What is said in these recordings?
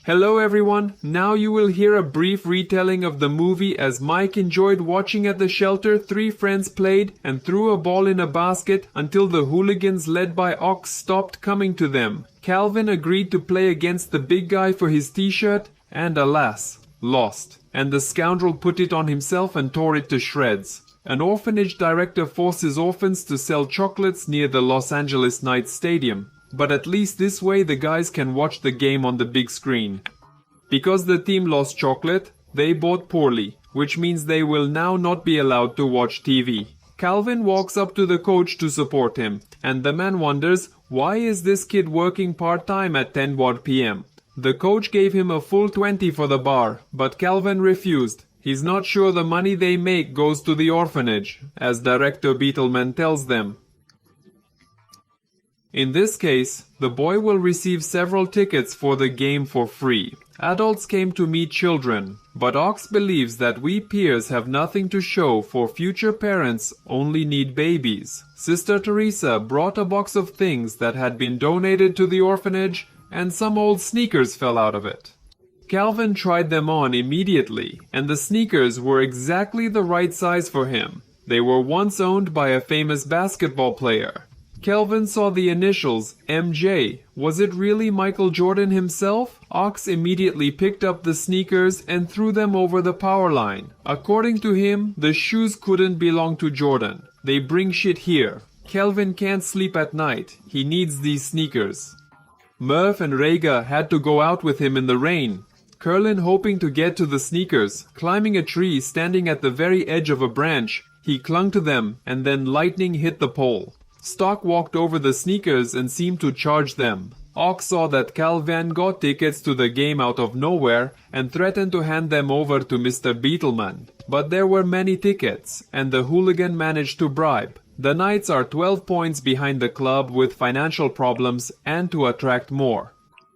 Hello everyone, now you will hear a brief retelling of the movie as Mike enjoyed watching at the shelter. Three friends played and threw a ball in a basket until the hooligans led by Ox stopped coming to them. Kelvin agreed to play against the big guy for his t-shirt and alas, lost. And the scoundrel put it on himself and tore it to shreds. An orphanage director forces orphans to sell chocolates near the Los Angeles Knights Stadium. But at least this way the guys can watch the game on the big screen. Because the team lost chocolate, they bought poorly, which means they will now not be allowed to watch TV. Kelvin walks up to the coach to support him, and the man wonders, why is this kid working part-time at 10 p.m.? The coach gave him a full 20 for the bar, but Kelvin refused. He's not sure the money they make goes to the orphanage, as Director Beetleman tells them. In this case, the boy will receive several tickets for the game for free. Adults came to meet children, but Ox believes that we peers have nothing to show, for future parents only need babies. Sister Teresa brought a box of things that had been donated to the orphanage, and some old sneakers fell out of it. Kelvin tried them on immediately, and the sneakers were exactly the right size for him. They were once owned by a famous basketball player. Kelvin saw the initials MJ. Was it really Michael Jordan himself? Ox immediately picked up the sneakers and threw them over the power line. According to him, the shoes couldn't belong to Jordan. They bring shit here. Kelvin can't sleep at night. He needs these sneakers. Murph and Rhaegar had to go out with him in the rain. Curlin hoping to get to the sneakers, climbing a tree, standing at the very edge of a branch. He clung to them and then lightning hit the pole. Stock walked over the sneakers and seemed to charge them. Ox saw that Kelvin got tickets to the game out of nowhere and threatened to hand them over to Mr. Beetleman. But there were many tickets, and the hooligan managed to bribe. The Knights are 12 points behind the club with financial problems and to attract more.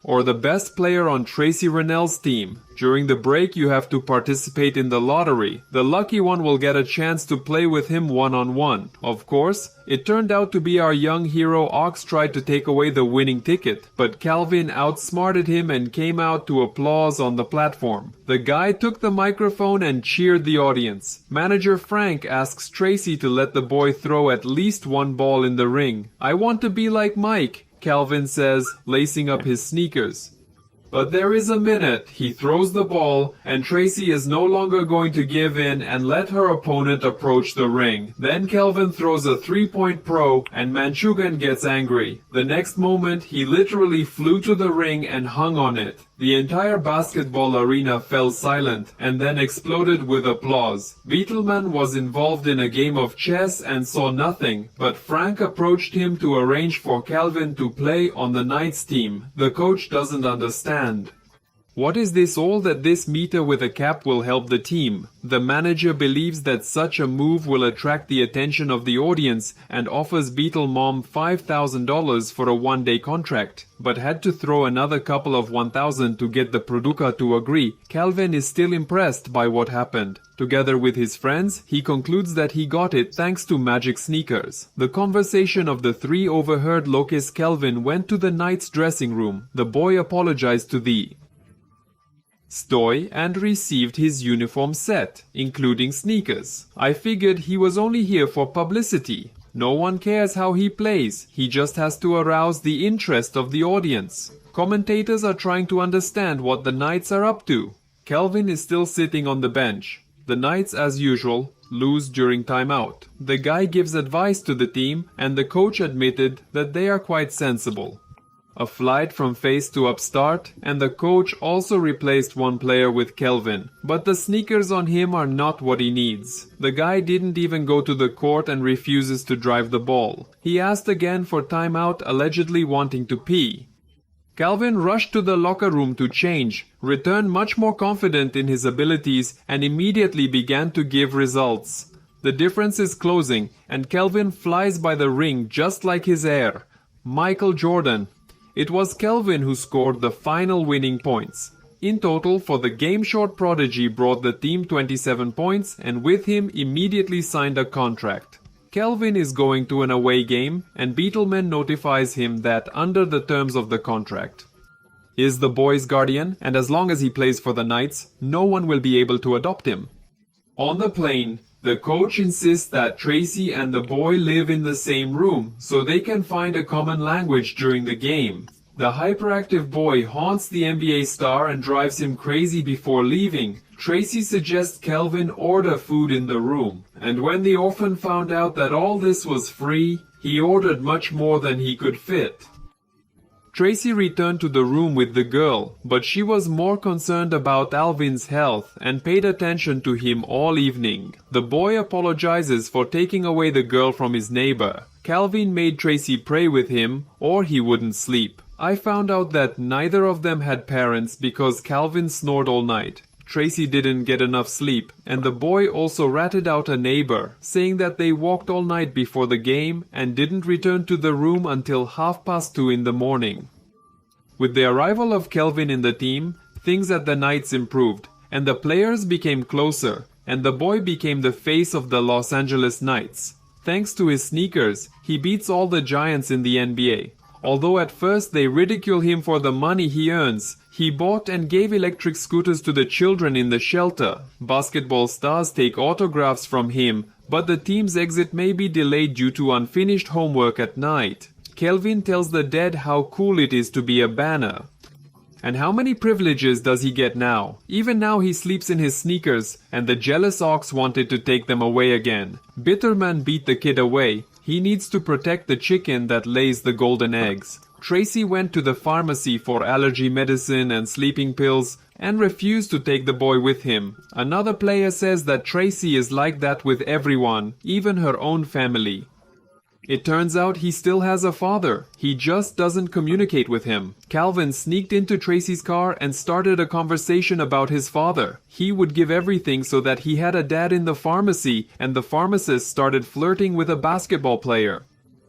Or the best player on Tracy Rennell's team. During the break you have to participate in the lottery. The lucky one will get a chance to play with him one-on-one. Of course, it turned out to be our young hero. Ox tried to take away the winning ticket, but Kelvin outsmarted him and came out to applause on the platform. The guy took the microphone and cheered the audience. Manager Frank asks Tracy to let the boy throw at least one ball in the ring. "I want to be like Mike," Kelvin says, lacing up his sneakers. But there is a minute. He throws the ball, and Tracy is no longer going to give in and let her opponent approach the ring. Then Kelvin throws a three-point pro, and Manchugan gets angry. The next moment, he literally flew to the ring and hung on it. The entire basketball arena fell silent and then exploded with applause. Beetleman was involved in a game of chess and saw nothing, but Frank approached him to arrange for Kelvin to play on the Knights team. The coach doesn't understand. What is this all that this meter with a cap will help the team? The manager believes that such a move will attract the attention of the audience and offers Beetlemom $5,000 for a one-day contract, but had to throw another couple of 1,000 to get the Produca to agree. Kelvin is still impressed by what happened. Together with his friends, he concludes that he got it thanks to magic sneakers. The conversation of the three overheard. Locus Kelvin went to the Knight's dressing room. The boy apologized to the Stoy and received his uniform set, including sneakers. "I figured he was only here for publicity. No one cares how he plays, he just has to arouse the interest of the audience. Commentators are trying to understand what the Knights are up to." Kelvin is still sitting on the bench. The Knights, as usual, lose during timeout. The guy gives advice to the team, and the coach admitted that they are quite sensible. A flight from face to upstart, and the coach also replaced one player with Kelvin. But the sneakers on him are not what he needs. The guy didn't even go to the court and refuses to drive the ball. He asked again for timeout, allegedly wanting to pee. Kelvin rushed to the locker room to change, returned much more confident in his abilities, and immediately began to give results. The difference is closing, and Kelvin flies by the ring just like his heir, Michael Jordan. It was Kelvin who scored the final winning points. In total, for the game, short prodigy brought the team 27 points and with him immediately signed a contract. Kelvin is going to an away game and Beetleman notifies him that under the terms of the contract, is the boy's guardian, and as long as he plays for the Knights, no one will be able to adopt him. On the plane, the coach insists that Tracy and the boy live in the same room so they can find a common language during the game. The hyperactive boy haunts the NBA star and drives him crazy before leaving. Tracy suggests Kelvin order food in the room, and when the orphan found out that all this was free, he ordered much more than he could fit. Tracy returned to the room with the girl, but she was more concerned about Alvin's health and paid attention to him all evening. The boy apologizes for taking away the girl from his neighbor. Kelvin made Tracy pray with him, or he wouldn't sleep. I found out that neither of them had parents because Kelvin snored all night. Tracy didn't get enough sleep, and the boy also ratted out a neighbor, saying that they walked all night before the game and didn't return to the room until 2:30 in the morning. With the arrival of Kelvin in the team, things at the Knights improved, and the players became closer, and the boy became the face of the Los Angeles Knights. Thanks to his sneakers, he beats all the giants in the NBA. Although at first they ridicule him for the money he earns, he bought and gave electric scooters to the children in the shelter. Basketball stars take autographs from him, but the team's exit may be delayed due to unfinished homework at night. Kelvin tells the dead how cool it is to be a banner. And how many privileges does he get now? Even now he sleeps in his sneakers, and the jealous ox wanted to take them away again. Bitterman beat the kid away. He needs to protect the chicken that lays the golden eggs. Tracy went to the pharmacy for allergy medicine and sleeping pills and refused to take the boy with him. Another player says that Tracy is like that with everyone, even her own family. It turns out he still has a father. He just doesn't communicate with him. Kelvin sneaked into Tracy's car and started a conversation about his father. He would give everything so that he had a dad in the pharmacy, and the pharmacist started flirting with a basketball player.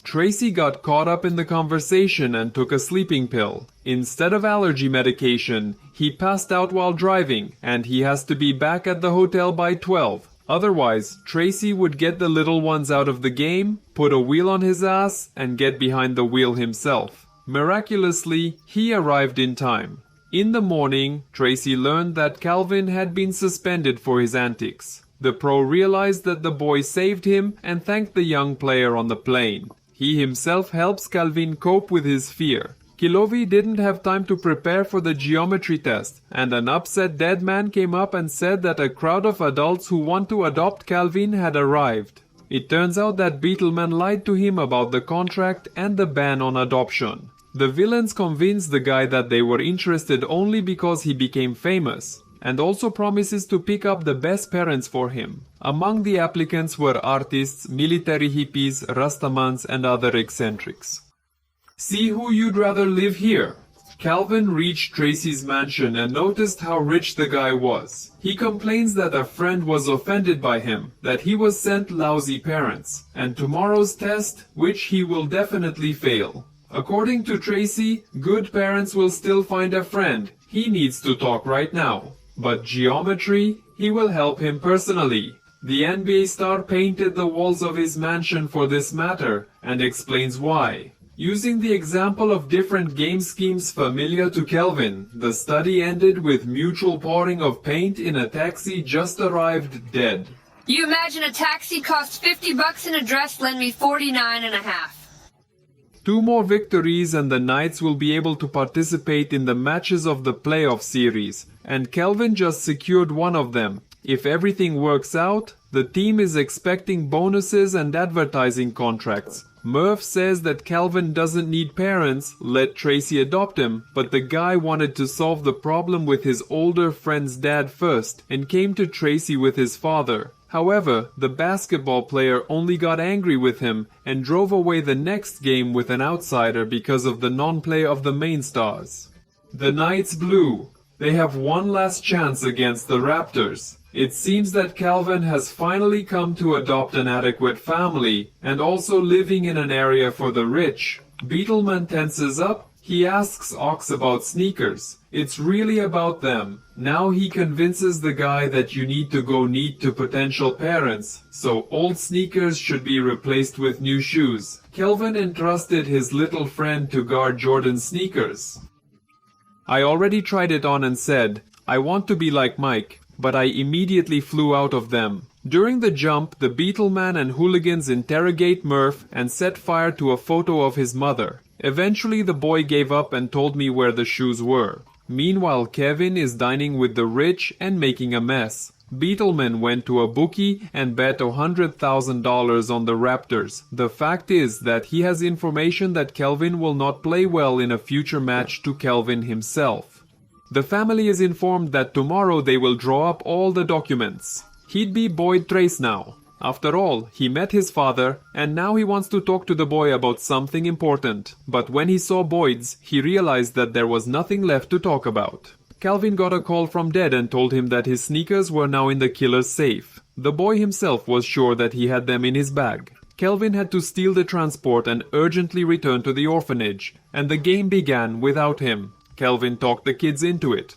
Tracy got caught up in the conversation and took a sleeping pill. Instead of allergy medication, he passed out while driving, and he has to be back at the hotel by 12. Otherwise, Tracy would get the little ones out of the game, put a wheel on his ass, and get behind the wheel himself. Miraculously, he arrived in time. In the morning, Tracy learned that Kelvin had been suspended for his antics. The pro realized that the boy saved him and thanked the young player on the plane. He himself helps Kelvin cope with his fear. Kilovi didn't have time to prepare for the geometry test, and an upset dead man came up and said that a crowd of adults who want to adopt Kelvin had arrived. It turns out that Beetleman lied to him about the contract and the ban on adoption. The villains convinced the guy that they were interested only because he became famous, and also promises to pick up the best parents for him. Among the applicants were artists, military hippies, Rastamans, and other eccentrics. See who you'd rather live here. Kelvin reached Tracy's mansion and noticed how rich the guy was. He complains that a friend was offended by him, that he was sent lousy parents, and tomorrow's test, which he will definitely fail. According to Tracy, good parents will still find a friend. He needs to talk right now. But geometry, he will help him personally. The NBA star painted the walls of his mansion for this matter and explains why. Using the example of different game schemes familiar to Kelvin, the study ended with mutual pouring of paint in a taxi just arrived dead. You imagine a taxi costs $50 and a dress lend me $49.50. 2 more victories and the Knights will be able to participate in the matches of the playoff series, and Kelvin just secured one of them. If everything works out, the team is expecting bonuses and advertising contracts. Murph says that Kelvin doesn't need parents, let Tracy adopt him, but the guy wanted to solve the problem with his older friend's dad first and came to Tracy with his father. However, the basketball player only got angry with him and drove away the next game with an outsider because of the non-play of the main stars. The Knights blew. They have one last chance against the Raptors. It seems that Kelvin has finally come to adopt an adequate family and also living in an area for the rich. Beetleman tenses up. He asks Ox about sneakers. It's really about them. Now he convinces the guy that you need to go neat to potential parents, so old sneakers should be replaced with new shoes. Kelvin entrusted his little friend to guard Jordan's sneakers. I already tried it on and said, I want to be like Mike, but I immediately flew out of them. During the jump, the Beetleman and hooligans interrogate Murph and set fire to a photo of his mother. Eventually the boy gave up and told me where the shoes were. Meanwhile, Kevin is dining with the rich and making a mess. Beetleman went to a bookie and bet $100,000 on the Raptors. The fact is that he has information that Kelvin will not play well in a future match to Kelvin himself. The family is informed that tomorrow they will draw up all the documents. He'd be Boyd Trace now. After all, he met his father, and now he wants to talk to the boy about something important. But when he saw Boyd's, he realized that there was nothing left to talk about. Kelvin got a call from Dad and told him that his sneakers were now in the killer's safe. The boy himself was sure that he had them in his bag. Kelvin had to steal the transport and urgently return to the orphanage, and the game began without him. Kelvin talked the kids into it.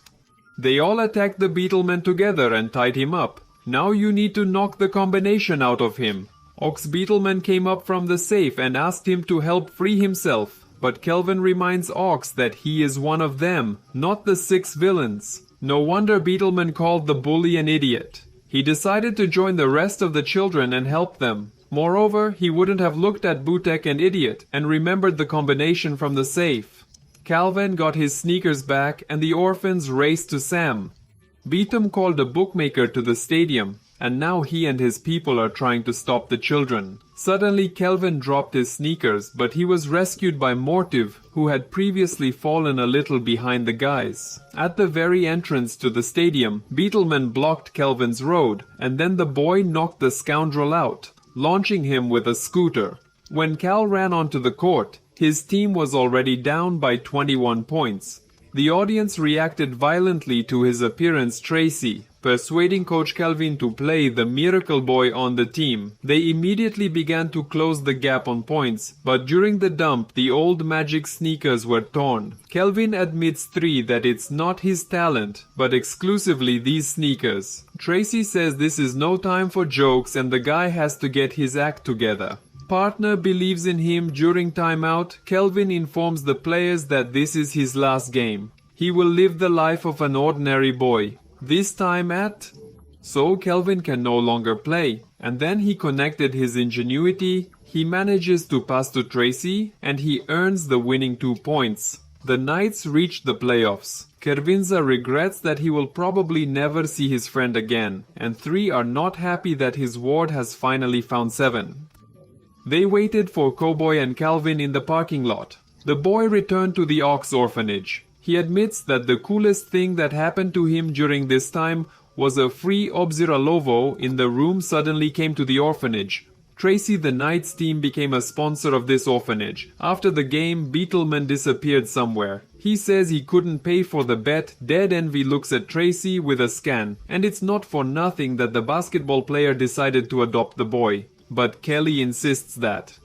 They all attacked the Beetleman together and tied him up. Now you need to knock the combination out of him. Ox Beetleman came up from the safe and asked him to help free himself, but Kelvin reminds Ox that he is one of them, not the 6 villains. No wonder Beetleman called the bully an idiot. He decided to join the rest of the children and help them. Moreover, he wouldn't have looked at Butek and Idiot and remembered the combination from the safe. Kelvin got his sneakers back and the orphans raced to Sam. Beetham called a bookmaker to the stadium, and now he and his people are trying to stop the children. Suddenly Kelvin dropped his sneakers, but he was rescued by Mortiv, who had previously fallen a little behind the guys. At the very entrance to the stadium, Beetleman blocked Kelvin's road, and then the boy knocked the scoundrel out, launching him with a scooter. When Cal ran onto the court, his team was already down by 21 points. The audience reacted violently to his appearance Tracy, persuading Coach Kelvin to play the miracle boy on the team. They immediately began to close the gap on points, but during the dump the old magic sneakers were torn. Kelvin admits that it's not his talent, but exclusively these sneakers. Tracy says this is no time for jokes and the guy has to get his act together. Partner believes in him. During timeout, Kelvin informs the players that this is his last game. He will live the life of an ordinary boy. This time at... So Kelvin can no longer play. And then he connected his ingenuity. He manages to pass to Tracy and he earns the winning 2 points. The Knights reach the playoffs. Kervinza regrets that he will probably never see his friend again. And 3 are not happy that his ward has finally found 7. They waited for Cowboy and Kelvin in the parking lot. The boy returned to the Ox orphanage. He admits that the coolest thing that happened to him during this time was a free Obziralovo in the room suddenly came to the orphanage. Tracy the Knights team became a sponsor of this orphanage. After the game, Beetleman disappeared somewhere. He says he couldn't pay for the bet. Dead Envy looks at Tracy with a scan. And it's not for nothing that the basketball player decided to adopt the boy. But Kelly insists that.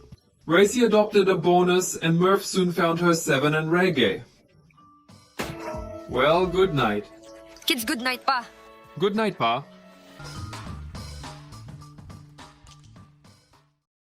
Gracie adopted a bonus and Murph soon found her 7 and reggae. Well, good night. Kids, good night, Pa. Good night, Pa.